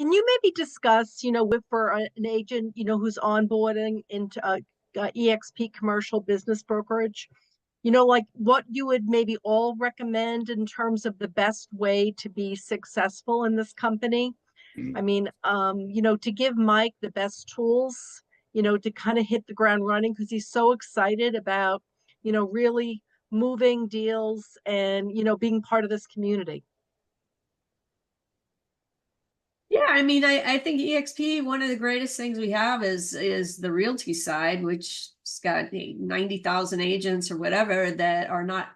can you maybe discuss, an agent, who's onboarding into eXp commercial business brokerage, like what you would maybe all recommend in terms of the best way to be successful in this company? Mm. I mean, to give Mike the best tools, to kind of hit the ground running because he's so excited about, really moving deals and, being part of this community. Yeah, I mean, I think eXp, one of the greatest things we have is the realty side, which's got 90,000 agents or whatever that are not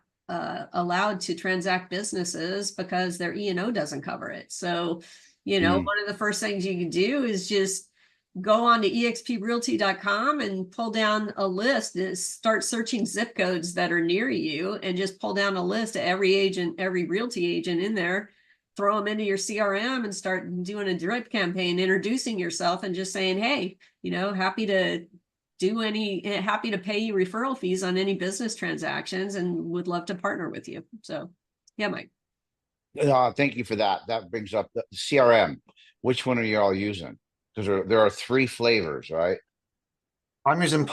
allowed to transact businesses because their E&O doesn't cover it. So, one of the first things you can do is just go on to exprealty.com and pull down a list and start searching zip codes that are near you and just pull down a list of every agent, every realty agent in there, throw them into your CRM and start doing a direct campaign, introducing yourself and just saying, hey, happy to pay you referral fees on any business transactions and would love to partner with you. So yeah, Mike. Thank you for that. That brings up the CRM. Which one are you all using? Because there are 3 flavors, right? I'm using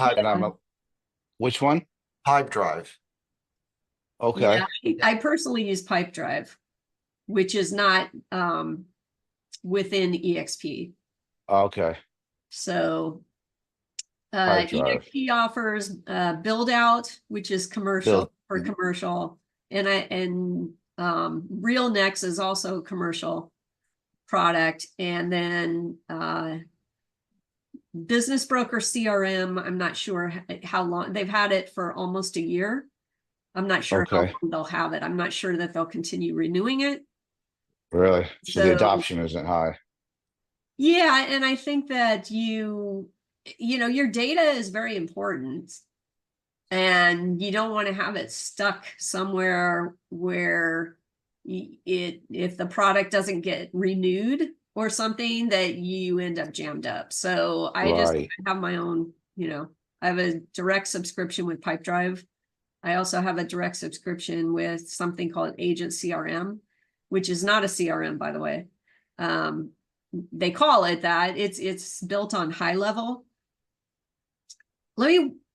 which one? Pipedrive. Okay. Yeah, I personally use Pipedrive, which is not within eXp. Okay. So Pipedrive. eXp offers build out, which is commercial for commercial, and RealNext is also a commercial product, and then Business Broker CRM. I'm not sure how long they've had it, for almost a year. I'm not sure how long they'll have it. I'm not sure that they'll continue renewing it. Really? So the adoption isn't high. Yeah, and I think that your data is very important, and you don't want to have it stuck somewhere where if the product doesn't get renewed or something, that you end up jammed up. So I just have my own, I have a direct subscription with Pipedrive. I also have a direct subscription with something called Agent CRM, which is not a CRM, by the way. They call it that. It's built on high level.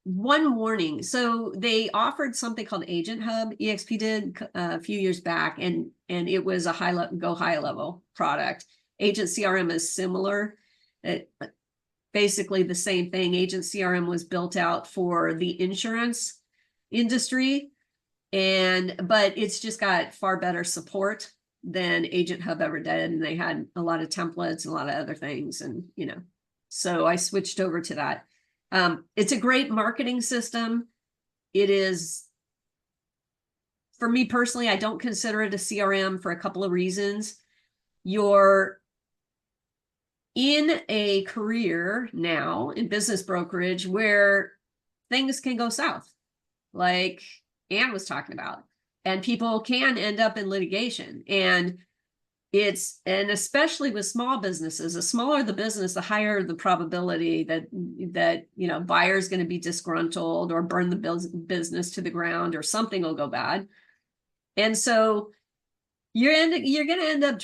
One warning. So they offered something called Agent Hub. eXp did a few years back, and it was a high level product. Agent CRM is similar. Basically the same thing. Agent CRM was built out for the insurance industry, but it's just got far better support than Agent Hub ever did, and they had a lot of templates and a lot of other things, and so I switched over to that. It's a great marketing system. It is, for me personally, I don't consider it a CRM for a couple of reasons. You're in a career now in business brokerage where things can go south, like Anne was talking about, and people can end up in litigation. And especially with small businesses, the smaller the business, the higher the probability that buyer is going to be disgruntled or burn the business to the ground, or something will go bad. And so you're going to end up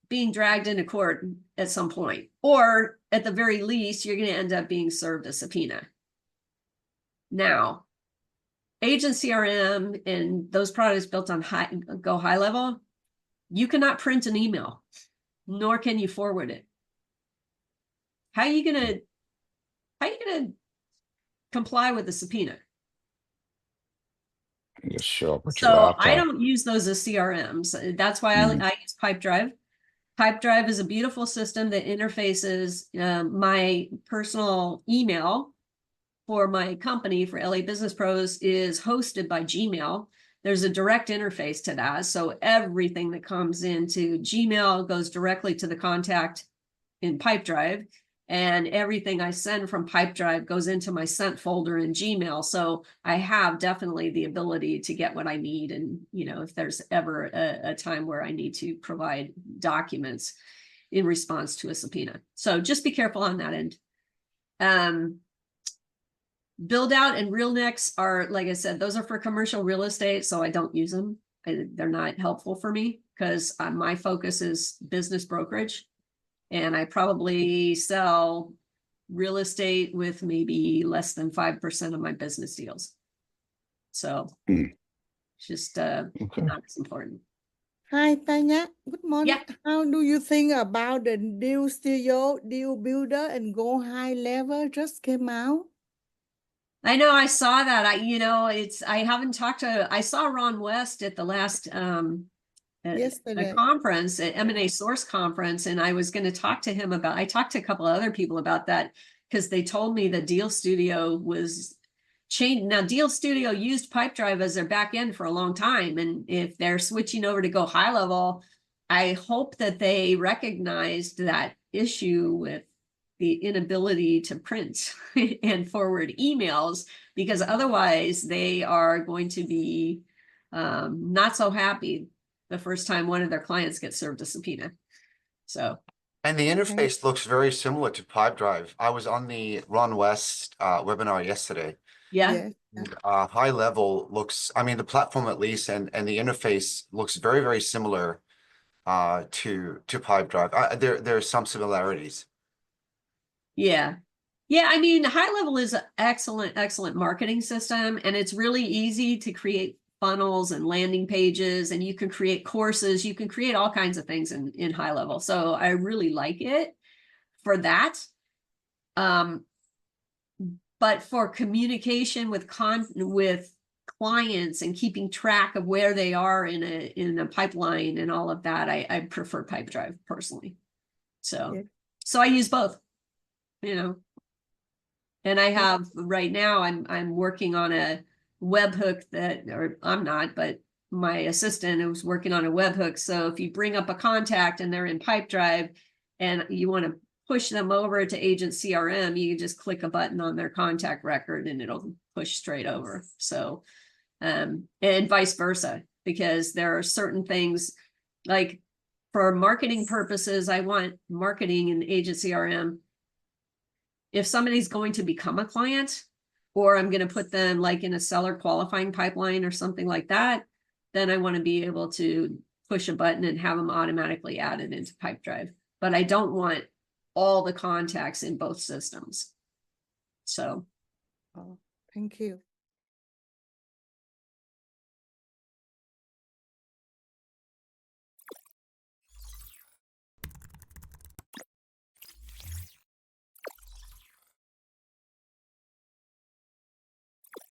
being dragged into court at some point, or at the very least, you're going to end up being served a subpoena. Now, Agent CRM and those products built on high level, you cannot print an email, nor can you forward it. How are you gonna comply with the subpoena? Just show up with So your laptop. I don't use those as CRMs. That's why I use Pipedrive. Pipedrive is a beautiful system that interfaces my personal email for my company, for LA Business Pros, is hosted by Gmail. There's a direct interface to that. So everything that comes into Gmail goes directly to the contact in Pipedrive, and everything I send from Pipedrive goes into my sent folder in Gmail. So I have definitely the ability to get what I need. And, if there's ever a time where I need to provide documents in response to a subpoena. So just be careful on that end. Build Out and RealNext are, like I said, those are for commercial real estate, so I don't use them. They're not helpful for me because my focus is business brokerage. And I probably sell real estate with maybe less than 5% of my business deals. So Hmm. it's just Okay. not as important. Hi, Tanya. Good morning. Yeah. How do you think about the Deal Studio, Deal Builder, and Go High Level just came out? I know I saw that. I haven't talked to, I saw Ron West at the last a Yesterday. conference, at M&A Source conference, and I was going to talk to him about, I talked to a couple of other people about that because they told me the Deal Studio was changed. Now, Deal Studio used Pipedrive as their back end for a long time, and if they're switching over to Go High Level, I hope that they recognized that issue with the inability to print and forward emails, because otherwise they are going to be not so happy the first time one of their clients gets served a subpoena. So, And the interface looks very similar to Pipedrive. I was on the Ron West webinar yesterday. yeah. Yes. High level looks, I mean, the platform at least, and the interface looks very, very similar to Pipedrive. There are some similarities. Yeah. Yeah, I mean, High Level is an excellent marketing system, and it's really easy to create funnels and landing pages, and you can create courses, you can create all kinds of things in High Level. So I really like it for that. But for communication with clients and keeping track of where they are in a pipeline and all of that, I prefer Pipedrive personally. So Yeah. so I use both, you know. And I have right now, I'm working on a webhook that, or I'm not, but my assistant was working on a webhook. So if you bring up a contact and they're in Pipedrive and you want to push them over to Agent CRM, you just click a button on their contact record and it'll push straight over. So, and vice versa, because there are certain things like for marketing purposes, I want marketing in Agent CRM. If somebody's going to become a client, or I'm going to put them like in a seller qualifying pipeline or something like that, then I want to be able to push a button and have them automatically added into Pipedrive. But I don't want all the contacts in both systems. So. Oh, thank you.